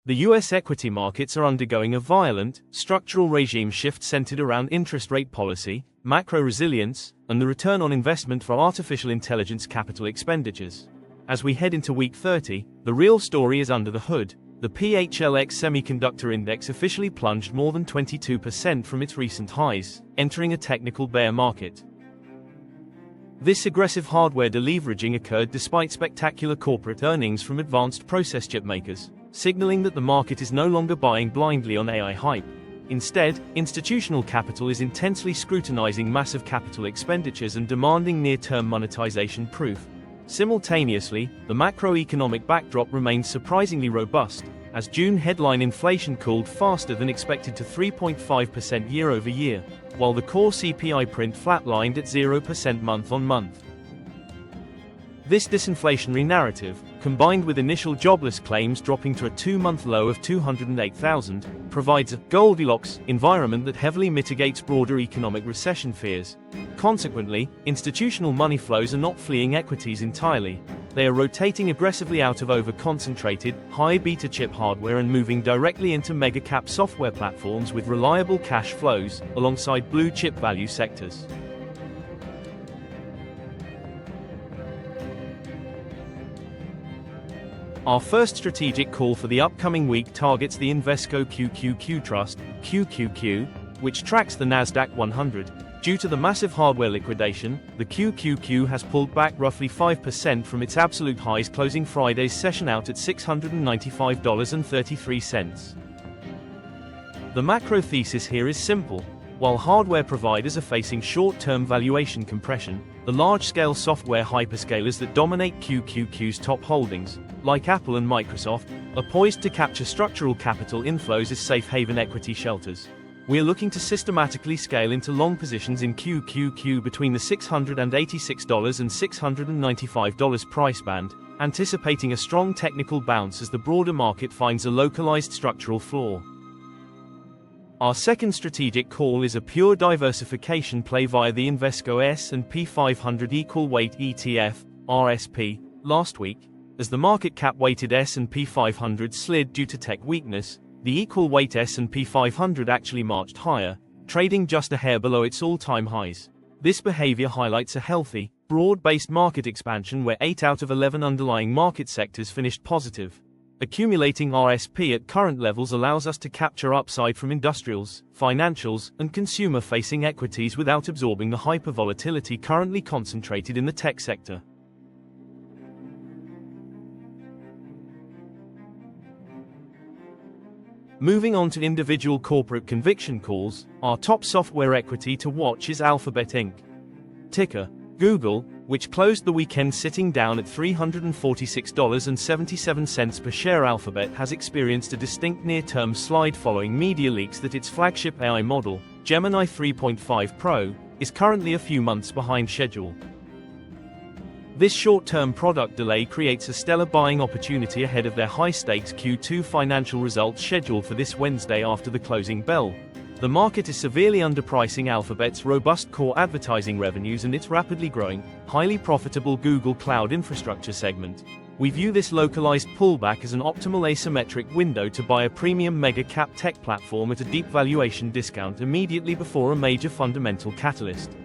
The US equity markets are undergoing a violent, structural regime shift centered around interest rate policy, macro resilience, and the return on investment for artificial intelligence capital expenditures. As we head into week 30, the real story is under the hood. The PHLX semiconductor index officially plunged more than 22% from its recent highs, entering a technical bear market. This aggressive hardware deleveraging occurred despite spectacular corporate earnings from advanced process chip makers, signaling that the market is no longer buying blindly on AI hype. Instead, institutional capital is intensely scrutinizing massive capital expenditures and demanding near-term monetization proof. Simultaneously, the macroeconomic backdrop remains surprisingly robust, as June headline inflation cooled faster than expected to 3.5% year-over-year, while the core CPI print flatlined at 0% month-on-month. This disinflationary narrative, combined with initial jobless claims dropping to a 2-month low of 208,000, provides a Goldilocks environment that heavily mitigates broader economic recession fears. Consequently, institutional money flows are not fleeing equities entirely. They are rotating aggressively out of over-concentrated, high-beta chip hardware and moving directly into mega-cap software platforms with reliable cash flows, alongside blue-chip value sectors. Our first strategic call for the upcoming week targets the Invesco QQQ Trust, QQQ, which tracks the Nasdaq 100. Due to the massive hardware liquidation, the QQQ has pulled back roughly 5% from its absolute highs, closing Friday's session out at $695.33. The macro thesis here is simple. While hardware providers are facing short-term valuation compression, the large-scale software hyperscalers that dominate QQQ's top holdings, like Apple and Microsoft, are poised to capture structural capital inflows as safe haven equity shelters. We are looking to systematically scale into long positions in QQQ between the $686 and $695 price band, anticipating a strong technical bounce as the broader market finds a localized structural floor. Our second strategic call is a pure diversification play via the Invesco S&P 500 Equal Weight ETF, RSP. Last week, as the market cap-weighted S&P 500 slid due to tech weakness, the equal weight S&P 500 actually marched higher, trading just a hair below its all-time highs. This behavior highlights a healthy, broad-based market expansion where 8 out of 11 underlying market sectors finished positive. Accumulating RSP at current levels allows us to capture upside from industrials, financials, and consumer-facing equities without absorbing the hyper-volatility currently concentrated in the tech sector. Moving on to individual corporate conviction calls, our top software equity to watch is Alphabet Inc. Ticker Google, which closed the weekend sitting down at $346.77 per share. Alphabet has experienced a distinct near-term slide following media leaks that its flagship AI model, Gemini 3.5 Pro, is currently a few months behind schedule. This short-term product delay creates a stellar buying opportunity ahead of their high-stakes Q2 financial results scheduled for this Wednesday after the closing bell. The market is severely underpricing Alphabet's robust core advertising revenues and its rapidly growing, highly profitable Google Cloud Infrastructure segment. We view this localized pullback as an optimal asymmetric window to buy a premium mega-cap tech platform at a deep valuation discount immediately before a major fundamental catalyst.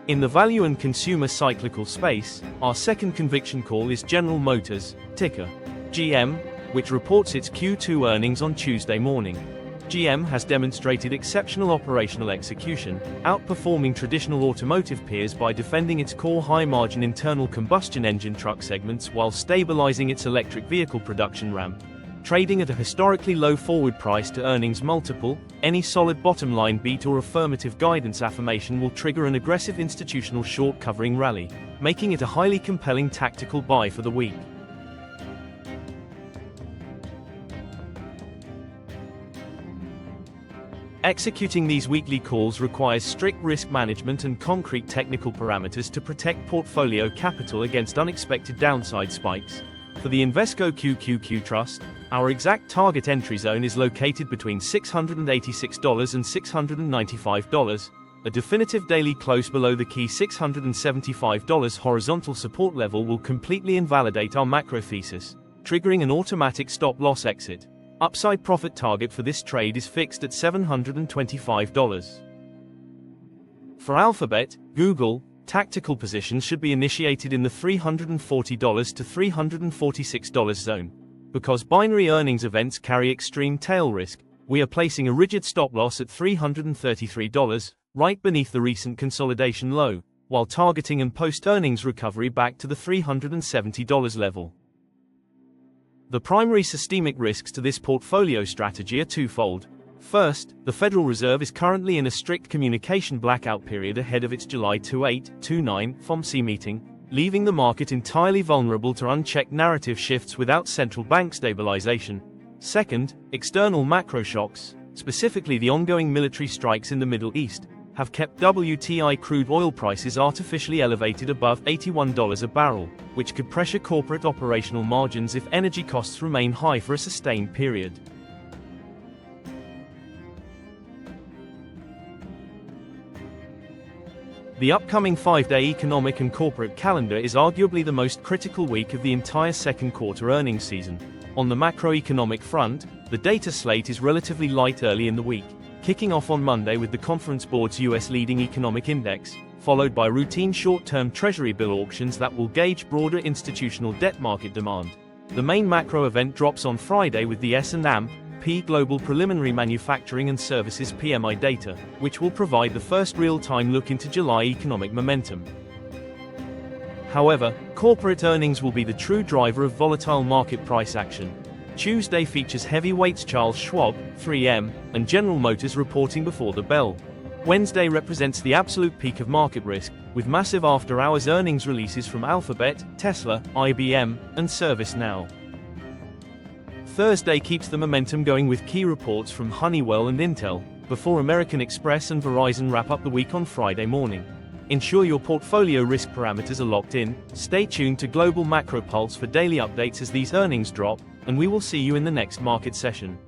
In the value and consumer cyclical space, our second conviction call is General Motors, ticker GM, which reports its Q2 earnings on Tuesday morning. GM has demonstrated exceptional operational execution, outperforming traditional automotive peers by defending its core high-margin internal combustion engine truck segments while stabilizing its electric vehicle production ramp. Trading at a historically low forward price to earnings multiple, any solid bottom-line beat or affirmative guidance affirmation will trigger an aggressive institutional short-covering rally, making it a highly compelling tactical buy for the week. Executing these weekly calls requires strict risk management and concrete technical parameters to protect portfolio capital against unexpected downside spikes. For the Invesco QQQ Trust, our exact target entry zone is located between $686 and $695, a definitive daily close below the key $675 horizontal support level will completely invalidate our macro thesis. triggering an automatic stop-loss exit. Upside profit target for this trade is fixed at $725. For Alphabet, Google, tactical positions should be initiated in the $340 to $346 zone. Because binary earnings events carry extreme tail risk, we are placing a rigid stop-loss at $333, right beneath the recent consolidation low, while targeting an post-earnings recovery back to the $370 level. The primary systemic risks to this portfolio strategy are twofold. First, the Federal Reserve is currently in a strict communication blackout period ahead of its July 28-29 FOMC meeting, leaving the market entirely vulnerable to unchecked narrative shifts without central bank stabilization. Second, external macro shocks, specifically the ongoing military strikes in the Middle East, have kept WTI crude oil prices artificially elevated above $81 a barrel, which could pressure corporate operational margins if energy costs remain high for a sustained period. The upcoming 5-day economic and corporate calendar is arguably the most critical week of the entire second quarter earnings season. On the macroeconomic front, the data slate is relatively light early in the week, kicking off on Monday with the Conference Board's U.S. leading economic index, followed by routine short-term Treasury bill auctions that will gauge broader institutional debt market demand. The main macro event drops on Friday with the S&P Global Preliminary Manufacturing and Services PMI data, which will provide the first real-time look into July economic momentum. However, corporate earnings will be the true driver of volatile market price action. Tuesday features heavyweights Charles Schwab, 3M, and General Motors reporting before the bell. Wednesday represents the absolute peak of market risk, with massive after-hours earnings releases from Alphabet, Tesla, IBM, and ServiceNow. Thursday keeps the momentum going with key reports from Honeywell and Intel, before American Express and Verizon wrap up the week on Friday morning. Ensure your portfolio risk parameters are locked in, stay tuned to Global Macro Pulse for daily updates as these earnings drop, and we will see you in the next market session.